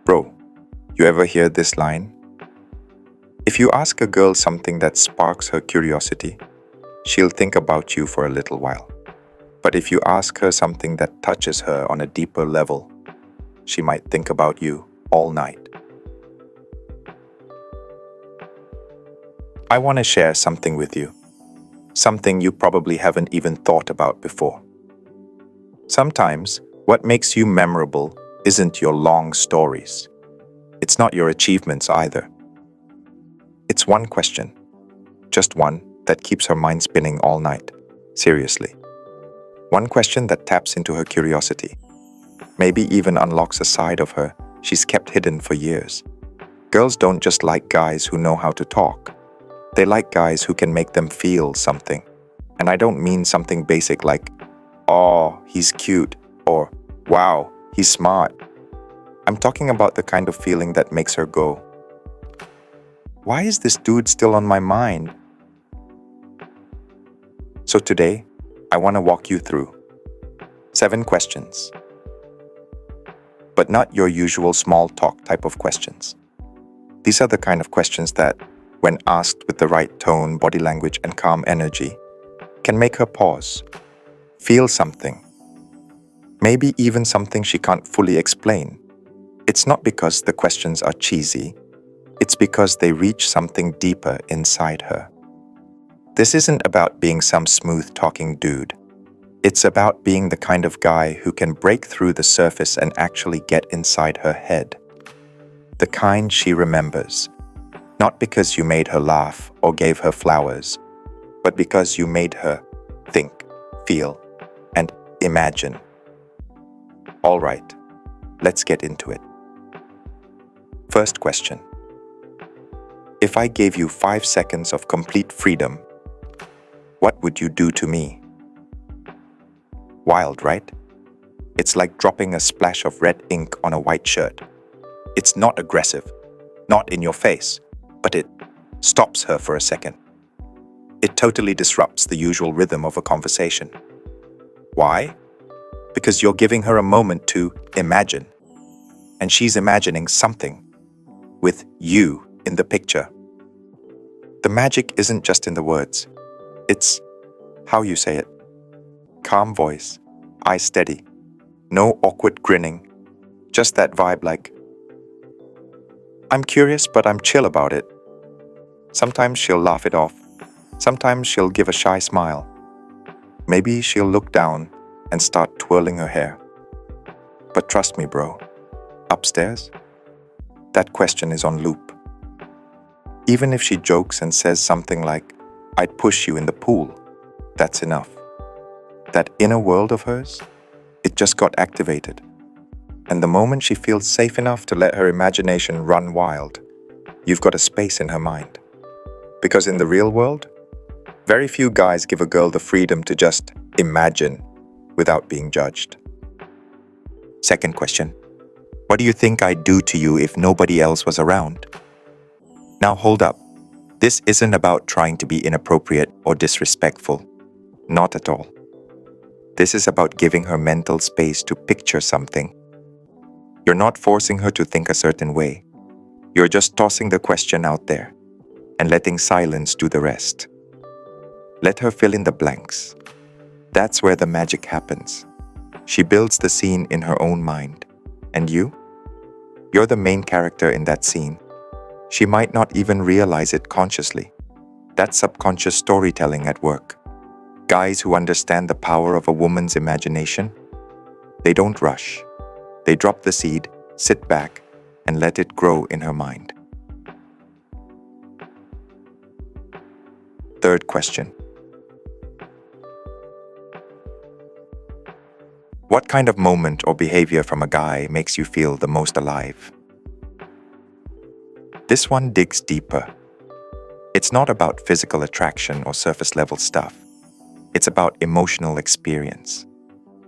Bro, you ever hear this line? If you ask a girl something that sparks her curiosity, she'll think about you for a little while. But if you ask her something that touches her on a deeper level, she might think about you all night. I want to share something with you, something you probably haven't even thought about before. Sometimes, what makes you memorable isn't your long stories. It's not your achievements either. It's one question, just one that keeps her mind spinning all night. Seriously. One question that taps into her curiosity. Maybe even unlocks a side of her she's kept hidden for years. Girls don't just like guys who know how to talk. They like guys who can make them feel something. And I don't mean something basic like, "Oh, he's cute," or "Wow, he's smart." I'm talking about the kind of feeling that makes her go, "Why is this dude still on my mind?" So today, I want to walk you through 7 questions. But not your usual small talk type of questions. These are the kind of questions that, when asked with the right tone, body language, and calm energy, can make her pause, feel something, maybe even something she can't fully explain. It's not because the questions are cheesy, it's because they reach something deeper inside her. This isn't about being some smooth-talking dude. It's about being the kind of guy who can break through the surface and actually get inside her head. The kind she remembers, not because you made her laugh or gave her flowers, but because you made her think, feel, and imagine. All right, let's get into it. First question. If I gave you 5 seconds of complete freedom, what would you do to me? Wild, right? It's like dropping a splash of red ink on a white shirt. It's not aggressive, not in your face, but it stops her for a second. It totally disrupts the usual rhythm of a conversation. Why? Because you're giving her a moment to imagine. And she's imagining something with you in the picture. The magic isn't just in the words. It's how you say it. Calm voice, eyes steady, no awkward grinning, just that vibe like, "I'm curious, but I'm chill about it." Sometimes she'll laugh it off. Sometimes she'll give a shy smile. Maybe she'll look down and start twirling her hair. But trust me, bro, upstairs, that question is on loop. Even if she jokes and says something like, "I'd push you in the pool," that's enough. That inner world of hers, it just got activated. And the moment she feels safe enough to let her imagination run wild, you've got a space in her mind. Because in the real world, very few guys give a girl the freedom to just imagine without being judged. Second question. What do you think I'd do to you if nobody else was around? Now hold up. This isn't about trying to be inappropriate or disrespectful. Not at all. This is about giving her mental space to picture something. You're not forcing her to think a certain way. You're just tossing the question out there and letting silence do the rest. Let her fill in the blanks. That's where the magic happens. She builds the scene in her own mind. And you? You're the main character in that scene. She might not even realize it consciously. That's subconscious storytelling at work. Guys who understand the power of a woman's imagination, they don't rush. They drop the seed, sit back, and let it grow in her mind. Third question. What kind of moment or behavior from a guy makes you feel the most alive? This one digs deeper. It's not about physical attraction or surface-level stuff. It's about emotional experience.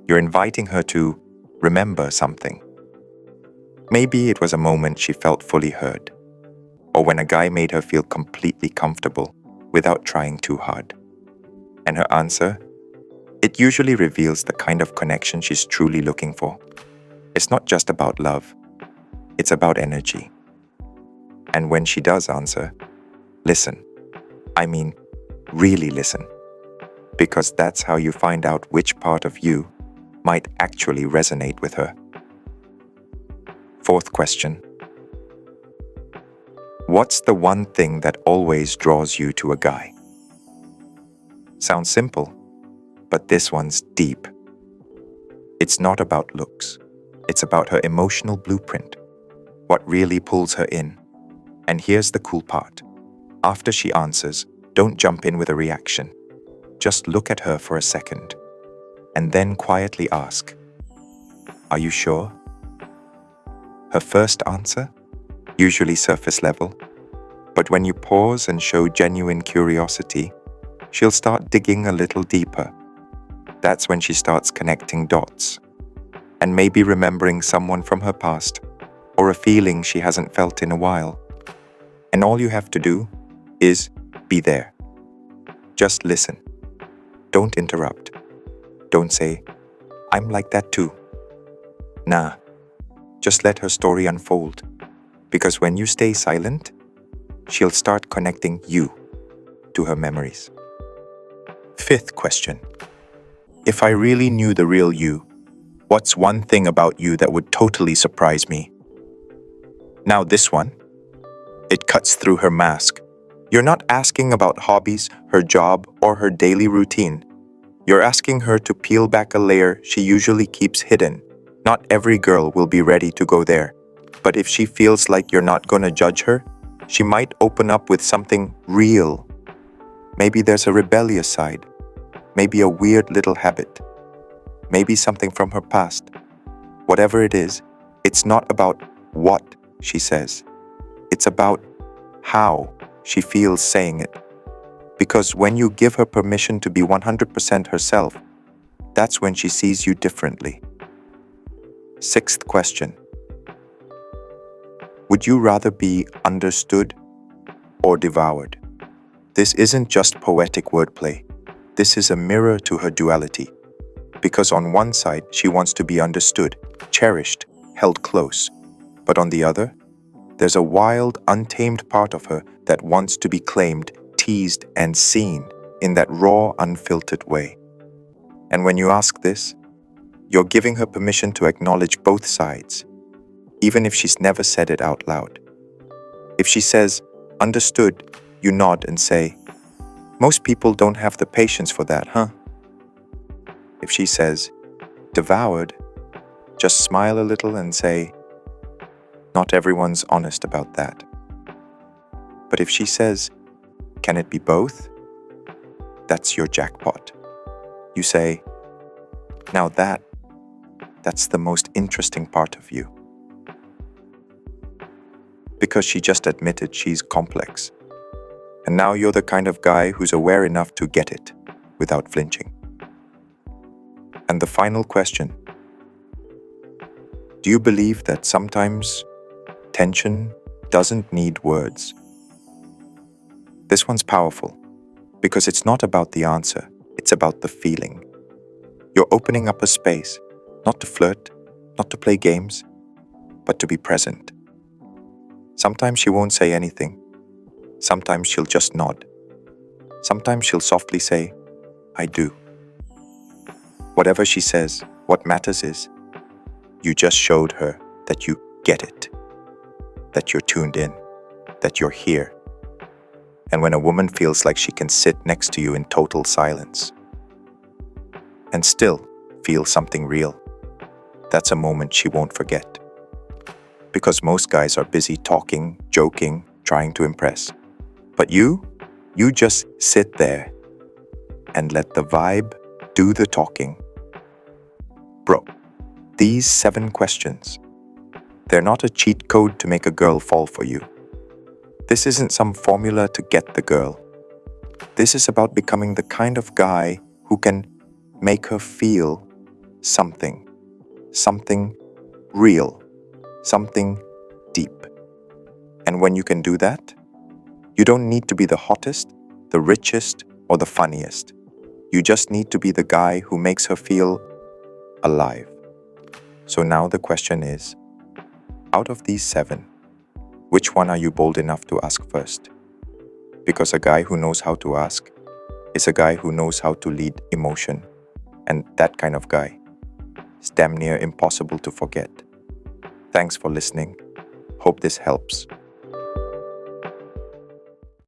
You're inviting her to remember something. Maybe it was a moment she felt fully heard, or when a guy made her feel completely comfortable without trying too hard. And her answer? It usually reveals the kind of connection she's truly looking for. It's not just about love. It's about energy. And when she does answer, listen. I mean, really listen. Because that's how you find out which part of you might actually resonate with her. Fourth question. What's the one thing that always draws you to a guy? Sounds simple, but this one's deep. It's not about looks. It's about her emotional blueprint, what really pulls her in. And here's the cool part. After she answers, don't jump in with a reaction. Just look at her for a second, and then quietly ask, "Are you sure?" Her first answer, usually surface level, but when you pause and show genuine curiosity, she'll start digging a little deeper. That's when she starts connecting dots, and maybe remembering someone from her past, or a feeling she hasn't felt in a while. And all you have to do is be there. Just listen. Don't interrupt. Don't say, "I'm like that too." Nah, just let her story unfold. Because when you stay silent, she'll start connecting you to her memories. Fifth question. If I really knew the real you, what's one thing about you that would totally surprise me? Now this one, it cuts through her mask. You're not asking about hobbies, her job, or her daily routine. You're asking her to peel back a layer she usually keeps hidden. Not every girl will be ready to go there, but if she feels like you're not going to judge her, she might open up with something real. Maybe there's a rebellious side, maybe a weird little habit, maybe something from her past. Whatever it is, it's not about what she says. It's about how she feels saying it. Because when you give her permission to be 100% herself, that's when she sees you differently. Sixth question. Would you rather be understood or devoured? This isn't just poetic wordplay. This is a mirror to her duality. Because on one side, she wants to be understood, cherished, held close. But on the other, there's a wild, untamed part of her that wants to be claimed, teased, and seen in that raw, unfiltered way. And when you ask this, you're giving her permission to acknowledge both sides, even if she's never said it out loud. If she says, "Understood," you nod and say, "Most people don't have the patience for that, huh?" If she says, "Devoured," just smile a little and say, "Not everyone's honest about that." But if she says, "Can it be both?" that's your jackpot. You say, "Now that's the most interesting part of you." Because she just admitted she's complex. And now you're the kind of guy who's aware enough to get it without flinching. And the final question. Do you believe that sometimes tension doesn't need words? This one's powerful because it's not about the answer, it's about the feeling. You're opening up a space, not to flirt, not to play games, but to be present. Sometimes she won't say anything. Sometimes she'll just nod. Sometimes she'll softly say, "I do." Whatever she says, what matters is, you just showed her that you get it, that you're tuned in, that you're here. And when a woman feels like she can sit next to you in total silence and still feel something real, that's a moment she won't forget. Because most guys are busy talking, joking, trying to impress. But you just sit there and let the vibe do the talking. Bro, these 7 questions, they're not a cheat code to make a girl fall for you. This isn't some formula to get the girl. This is about becoming the kind of guy who can make her feel something real, something deep. And when you can do that, you don't need to be the hottest, the richest, or the funniest. You just need to be the guy who makes her feel alive. So now the question is, Out of these 7, which one are you bold enough to ask first? Because a guy who knows how to ask is a guy who knows how to lead emotion, and that kind of guy is damn near impossible to forget. Thanks for listening. Hope this helps.